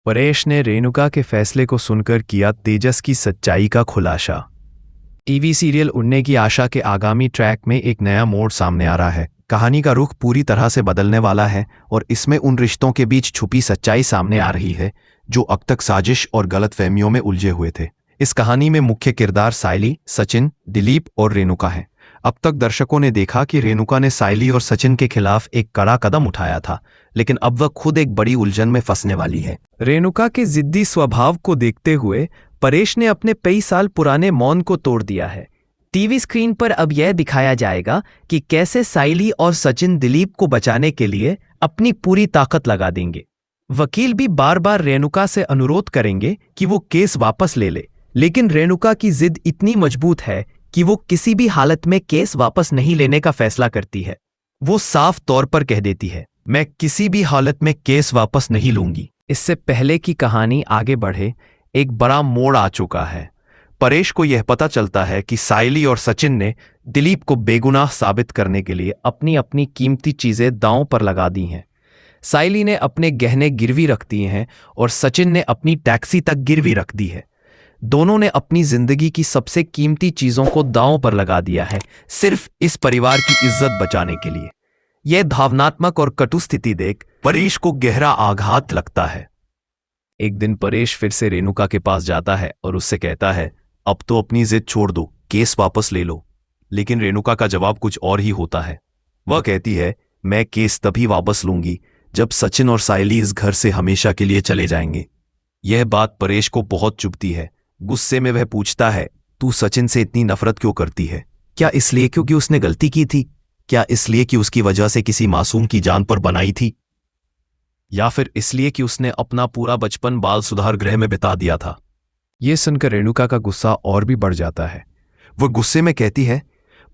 परेश ने रेणुका के फैसले को सुनकर किया तेजस की सच्चाई का खुलासा। टीवी सीरियल उड़ने की आशा के आगामी ट्रैक में एक नया मोड़ सामने आ रहा है। कहानी का रुख पूरी तरह से बदलने वाला है और इसमें उन रिश्तों के बीच छुपी सच्चाई सामने आ रही है जो अब तक साजिश और गलतफहमियों में उलझे हुए थे। इस कहानी में मुख्य किरदार सायली, सचिन, दिलीप और रेणुका हैं। अब तक दर्शकों ने देखा कि रेणुका ने सायली और सचिन के खिलाफ एक कड़ा कदम उठाया था, लेकिन अब वह खुद एक बड़ी उलझन में फंसने वाली है। रेणुका के जिद्दी स्वभाव को देखते हुए परेश ने अपने कई साल पुराने मौन को तोड़ दिया है। टीवी स्क्रीन पर अब यह दिखाया जाएगा कि कैसे सायली और सचिन दिलीप को बचाने के लिए अपनी पूरी ताकत लगा देंगे। वकील भी बार बार रेणुका से अनुरोध करेंगे कि वो केस वापस ले ले, लेकिन रेणुका की जिद इतनी मजबूत है कि वो किसी भी हालत में केस वापस नहीं लेने का फैसला करती है। वो साफ तौर पर कह देती है, मैं किसी भी हालत में केस वापस नहीं लूंगी। इससे पहले की कहानी आगे बढ़े, एक बड़ा मोड़ आ चुका है। परेश को यह पता चलता है कि सायली और सचिन ने दिलीप को बेगुनाह साबित करने के लिए अपनी अपनी कीमती चीजें दांव पर लगा दी हैं। सायली ने अपने गहने गिरवी रख दिए हैं और सचिन ने अपनी टैक्सी तक गिरवी रख दी है। दोनों ने अपनी जिंदगी की सबसे कीमती चीजों को दांव पर लगा दिया है, सिर्फ इस परिवार की इज्जत बचाने के लिए। यह भावनात्मक और कटु स्थिति देख परेश को गहरा आघात लगता है। एक दिन परेश फिर से रेणुका के पास जाता है और उससे कहता है, अब तो अपनी जिद छोड़ दो, केस वापस ले लो। लेकिन रेणुका का जवाब कुछ और ही होता है। वह कहती है, मैं केस तभी वापस लूंगी जब सचिन और सायली इस घर से हमेशा के लिए चले जाएंगे। यह बात परेश को बहुत चुभती है। गुस्से में वह पूछता है, तू सचिन से इतनी नफरत क्यों करती है? क्या इसलिए क्योंकि उसने गलती की थी? क्या इसलिए कि उसकी वजह से किसी मासूम की जान पर बनाई थी? या फिर इसलिए कि उसने अपना पूरा बचपन बाल सुधार गृह में बिता दिया था? यह सुनकर रेणुका का गुस्सा और भी बढ़ जाता है। वह गुस्से में कहती है,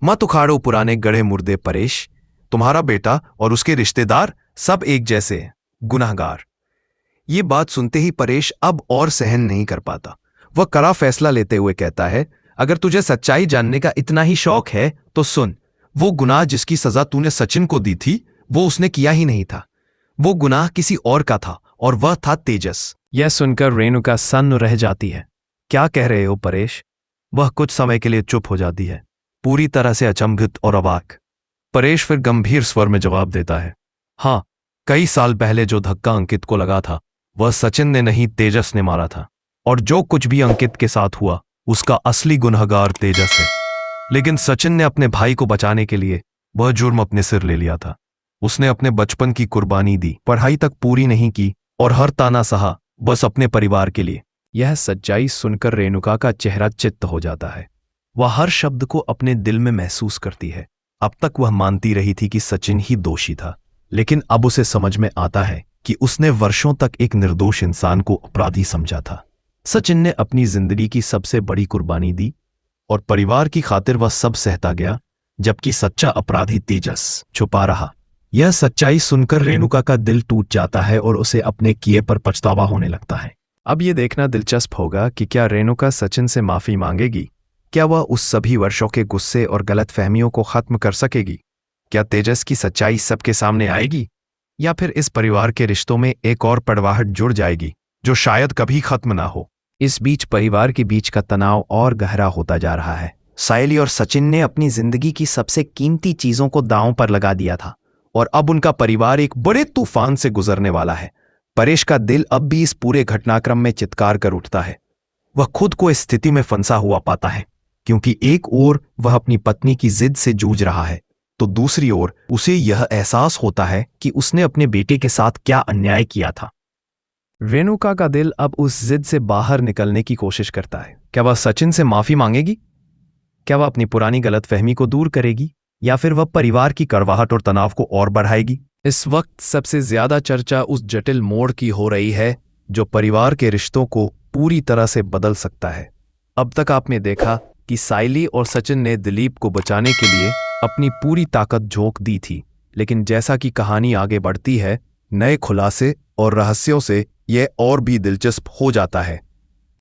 मत उखाड़ो पुराने गढ़े मुर्दे परेश। तुम्हारा बेटा और उसके रिश्तेदार सब एक जैसे हैं, गुनहगार। ये बात सुनते ही परेश अब और सहन नहीं कर पाता। वह कड़ा फैसला लेते हुए कहता है, अगर तुझे सच्चाई जानने का इतना ही शौक है तो सुन, वो गुनाह जिसकी सजा तूने सचिन को दी थी वो उसने किया ही नहीं था। वो गुनाह किसी और का था और वह था तेजस। यह सुनकर रेणुका सन्न रह जाती है। क्या कह रहे हो परेश? वह कुछ समय के लिए चुप हो जाती है, पूरी तरह से अचंभित और अवाक। परेश फिर गंभीर स्वर में जवाब देता है, हाँ, कई साल पहले जो धक्का अंकित को लगा था वह सचिन ने नहीं, तेजस ने मारा था। और जो कुछ भी अंकित के साथ हुआ उसका असली गुनहगार तेजस है। लेकिन सचिन ने अपने भाई को बचाने के लिए वह जुर्म अपने सिर ले लिया था। उसने अपने बचपन की कुर्बानी दी, पढ़ाई तक पूरी नहीं की और हर ताना सहा, बस अपने परिवार के लिए। यह सच्चाई सुनकर रेणुका का चेहरा चित्त हो जाता है। वह हर शब्द को अपने दिल में महसूस करती है। अब तक वह मानती रही थी कि सचिन ही दोषी था, लेकिन अब उसे समझ में आता है कि उसने वर्षों तक एक निर्दोष इंसान को अपराधी समझा था। सचिन ने अपनी जिंदगी की सबसे बड़ी कुर्बानी दी और परिवार की खातिर वह सब सहता गया, जबकि सच्चा अपराधी तेजस छुपा रहा। यह सच्चाई सुनकर रेणुका का दिल टूट जाता है और उसे अपने किए पर पछतावा होने लगता है। अब यह देखना दिलचस्प होगा कि क्या रेणुका सचिन से माफी मांगेगी? क्या वह उस सभी वर्षों के गुस्से और गलतफहमियों को खत्म कर सकेगी? क्या तेजस की सच्चाई सबके सामने आएगी या फिर इस परिवार के रिश्तों में एक और कड़वाहट जुड़ जाएगी जो शायद कभी खत्म ना हो? इस बीच परिवार के बीच का तनाव और गहरा होता जा रहा है। सायली और सचिन ने अपनी जिंदगी की सबसे कीमती चीजों को दांव पर लगा दिया था और अब उनका परिवार एक बड़े तूफान से गुजरने वाला है। परेश का दिल अब भी इस पूरे घटनाक्रम में चित्कार कर उठता है। वह खुद को इस स्थिति में फंसा हुआ पाता है, क्योंकि एक ओर वह अपनी पत्नी की जिद से जूझ रहा है तो दूसरी ओर उसे यह एहसास होता है कि उसने अपने बेटे के साथ क्या अन्याय किया था। रेणुका का दिल अब उस जिद से बाहर निकलने की कोशिश करता है। क्या वह सचिन से माफी मांगेगी? क्या वह अपनी पुरानी गलतफहमी को दूर करेगी या फिर वह परिवार की कड़वाहट और तनाव को और बढ़ाएगी? इस वक्त सबसे ज्यादा चर्चा उस जटिल मोड़ की हो रही है जो परिवार के रिश्तों को पूरी तरह से बदल सकता है। अब तक आपने देखा कि सायली और सचिन ने दिलीप को बचाने के लिए अपनी पूरी ताकत झोंक दी थी, लेकिन जैसा कि कहानी आगे बढ़ती है, नए खुलासे और रहस्यों से यह और भी दिलचस्प हो जाता है।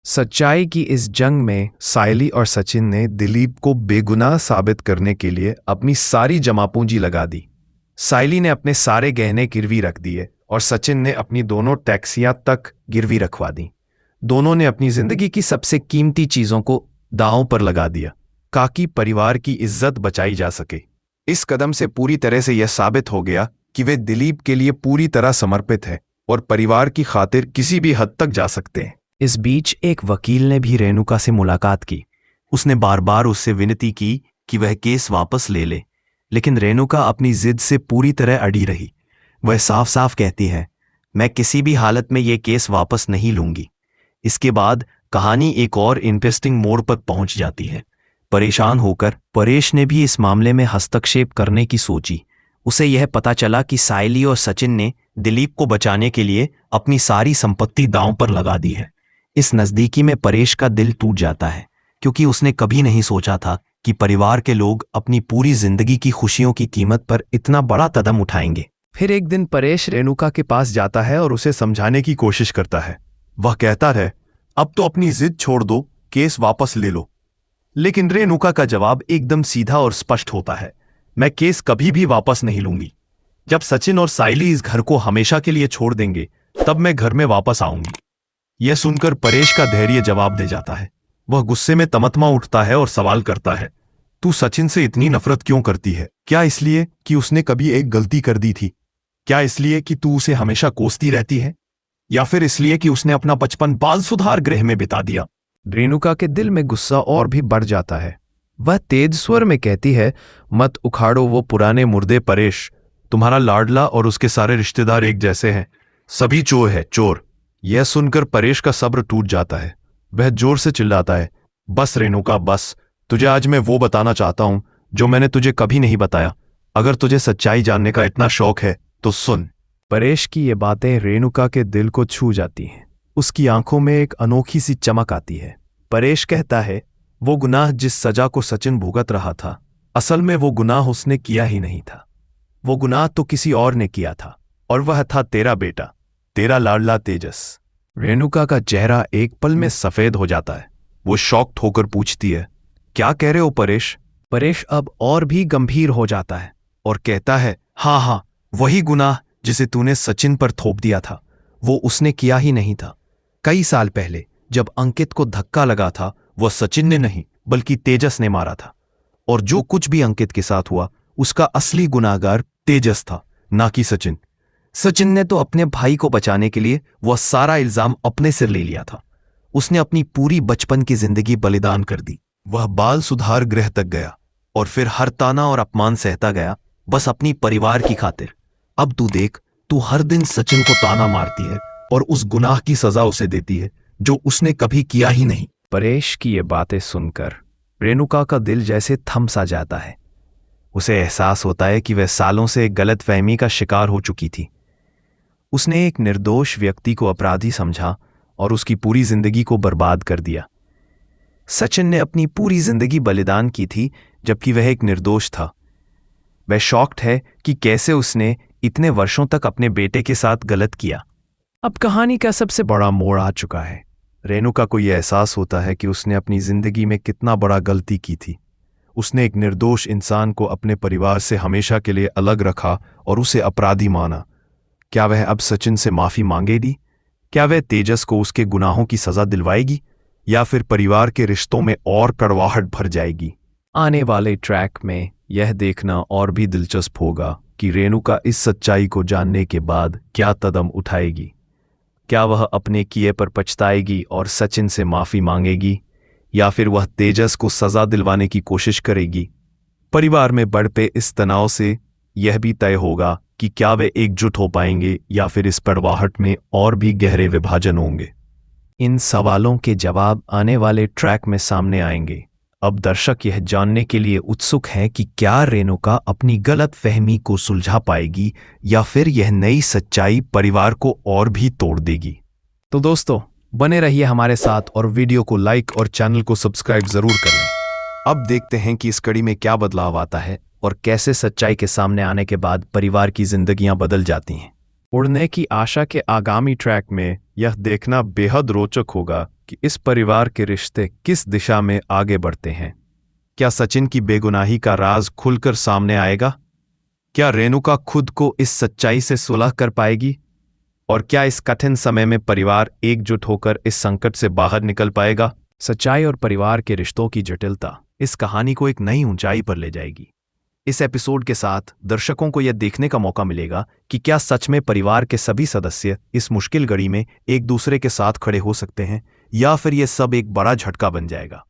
सच्चाई की इस जंग में सायली और सचिन ने दिलीप को बेगुनाह साबित करने के लिए अपनी सारी जमा पूंजी लगा दी। सायली ने अपने सारे गहने गिरवी रख दिए और सचिन ने अपनी दोनों टैक्सियां तक गिरवी रखवा दी। दोनों ने अपनी जिंदगी की सबसे कीमती चीजों को दांव पर लगा दिया ताकि परिवार की इज्जत बचाई जा सके। इस कदम से पूरी तरह से यह साबित हो गया कि वे दिलीप के लिए पूरी तरह समर्पित है और परिवार की खातिर किसी भी हद तक जा सकते हैं। इस बीच एक वकील ने भी रेणुका से मुलाकात की। उसने बार बार उससे विनती की कि वह केस वापस ले ले, लेकिन रेणुका अपनी जिद से पूरी तरह अड़ी रही। वह साफ साफ कहती है, मैं किसी भी हालत में ये केस वापस नहीं लूंगी। इसके बाद कहानी एक और इंटरेस्टिंग मोड़ पर पहुंच जाती है। परेशान होकर परेश ने भी इस मामले में हस्तक्षेप करने की सोची। उसे यह पता चला कि सायली और सचिन ने दिलीप को बचाने के लिए अपनी सारी संपत्ति दांव पर लगा दी है। इस नज़दीकी में परेश का दिल टूट जाता है, क्योंकि उसने कभी नहीं सोचा था कि परिवार के लोग अपनी पूरी जिंदगी की खुशियों की कीमत पर इतना बड़ा कदम उठाएंगे। फिर एक दिन परेश रेणुका के पास जाता है और उसे समझाने की कोशिश करता है। वह कहता है, अब तो अपनी जिद छोड़ दो, केस वापस ले लो। लेकिन रेणुका का जवाब एकदम सीधा और स्पष्ट होता है, मैं केस कभी भी वापस नहीं लूंगी। जब सचिन और सायली इस घर को हमेशा के लिए छोड़ देंगे, तब मैं घर में वापस आऊंगी। यह सुनकर परेश का धैर्य जवाब दे जाता है। वह गुस्से में तमतमा उठता है और सवाल करता है, तू सचिन से इतनी नफरत क्यों करती है? क्या इसलिए कि उसने कभी एक गलती कर दी थी? क्या इसलिए कि तू उसे हमेशा कोसती रहती है? या फिर इसलिए कि उसने अपना बचपन बाल सुधार गृह में बिता दिया? रेणुका के दिल में गुस्सा और भी बढ़ जाता है। वह तेज स्वर में कहती है, मत उखाड़ो वो पुराने मुर्दे परेश। तुम्हारा लाडला और उसके सारे रिश्तेदार एक जैसे हैं। सभी चोर है, चोर। यह सुनकर परेश का सब्र टूट जाता है। वह जोर से चिल्लाता है, बस रेणुका बस। तुझे आज मैं वो बताना चाहता हूं जो मैंने तुझे कभी नहीं बताया। अगर तुझे सच्चाई जानने का इतना शौक है तो सुन। परेश की ये बातें रेणुका के दिल को छू जाती हैं। उसकी आंखों में एक अनोखी सी चमक आती है। परेश कहता है, वो गुनाह जिस सजा को सचिन भुगत रहा था, असल में वो गुनाह उसने किया ही नहीं था। वो गुनाह तो किसी और ने किया था, और वह था तेरा बेटा, तेरा लाडला तेजस। रेणुका का चेहरा एक पल में सफेद हो जाता है। वो शॉक्ड होकर पूछती है, क्या कह रहे हो परेश? परेश अब और भी गंभीर हो जाता है और कहता है, हाँ हाँ, वही गुनाह जिसे तूने सचिन पर थोप दिया था, वो उसने किया ही नहीं था। कई साल पहले जब अंकित को धक्का लगा था, वह सचिन ने नहीं बल्कि तेजस ने मारा था। और जो कुछ भी अंकित के साथ हुआ, उसका असली गुनाहगार तेजस था, ना कि सचिन। सचिन ने तो अपने भाई को बचाने के लिए वह सारा इल्जाम अपने सिर ले लिया था। उसने अपनी पूरी बचपन की जिंदगी बलिदान कर दी। वह बाल सुधार गृह तक गया और फिर हर ताना और अपमान सहता गया, बस अपनी परिवार की खातिर। अब तू देख, तू हर दिन सचिन को ताना मारती है और उस गुनाह की सजा उसे देती है जो उसने कभी किया ही नहीं। परेश की ये बातें सुनकर रेणुका का दिल जैसे थम सा जाता है। उसे एहसास होता है कि वह सालों से एक गलतफहमी का शिकार हो चुकी थी। उसने एक निर्दोष व्यक्ति को अपराधी समझा और उसकी पूरी जिंदगी को बर्बाद कर दिया। सचिन ने अपनी पूरी जिंदगी बलिदान की थी, जबकि वह एक निर्दोष था। वह शॉक्ड है कि कैसे उसने इतने वर्षों तक अपने बेटे के साथ गलत किया। अब कहानी का सबसे बड़ा मोड़ आ चुका है। रेणुका को यह एहसास होता है कि उसने अपनी जिंदगी में कितना बड़ा गलती की थी। उसने एक निर्दोष इंसान को अपने परिवार से हमेशा के लिए अलग रखा और उसे अपराधी माना। क्या वह अब सचिन से माफी मांगेगी? क्या वह तेजस को उसके गुनाहों की सजा दिलवाएगी, या फिर परिवार के रिश्तों में और कड़वाहट भर जाएगी? आने वाले ट्रैक में यह देखना और भी दिलचस्प होगा कि रेणुका इस सच्चाई को जानने के बाद क्या कदम उठाएगी। क्या वह अपने किए पर पछताएगी और सचिन से माफी मांगेगी, या फिर वह तेजस को सजा दिलवाने की कोशिश करेगी? परिवार में बढ़ते इस तनाव से यह भी तय होगा कि क्या वे एकजुट हो पाएंगे या फिर इस कड़वाहट में और भी गहरे विभाजन होंगे। इन सवालों के जवाब आने वाले ट्रैक में सामने आएंगे। अब दर्शक यह जानने के लिए उत्सुक हैं कि क्या रेणुका अपनी गलत फहमी को सुलझा पाएगी या फिर यह नई सच्चाई परिवार को और भी तोड़ देगी। तो दोस्तों, बने रहिए हमारे साथ और वीडियो को लाइक और चैनल को सब्सक्राइब जरूर कर लें। अब देखते हैं कि इस कड़ी में क्या बदलाव आता है और कैसे सच्चाई के सामने आने के बाद परिवार की जिंदगियां बदल जाती हैं। उड़ने की आशा के आगामी ट्रैक में यह देखना बेहद रोचक होगा कि इस परिवार के रिश्ते किस दिशा में आगे बढ़ते हैं। क्या सचिन की बेगुनाही का राज खुलकर सामने आएगा? क्या रेणुका खुद को इस सच्चाई से सुलह कर पाएगी, और क्या इस कठिन समय में परिवार एकजुट होकर इस संकट से बाहर निकल पाएगा? सच्चाई और परिवार के रिश्तों की जटिलता इस कहानी को एक नई ऊंचाई पर ले जाएगी। इस एपिसोड के साथ दर्शकों को यह देखने का मौका मिलेगा कि क्या सच में परिवार के सभी सदस्य इस मुश्किल घड़ी में एक दूसरे के साथ खड़े हो सकते हैं, या फिर यह सब एक बड़ा झटका बन जाएगा।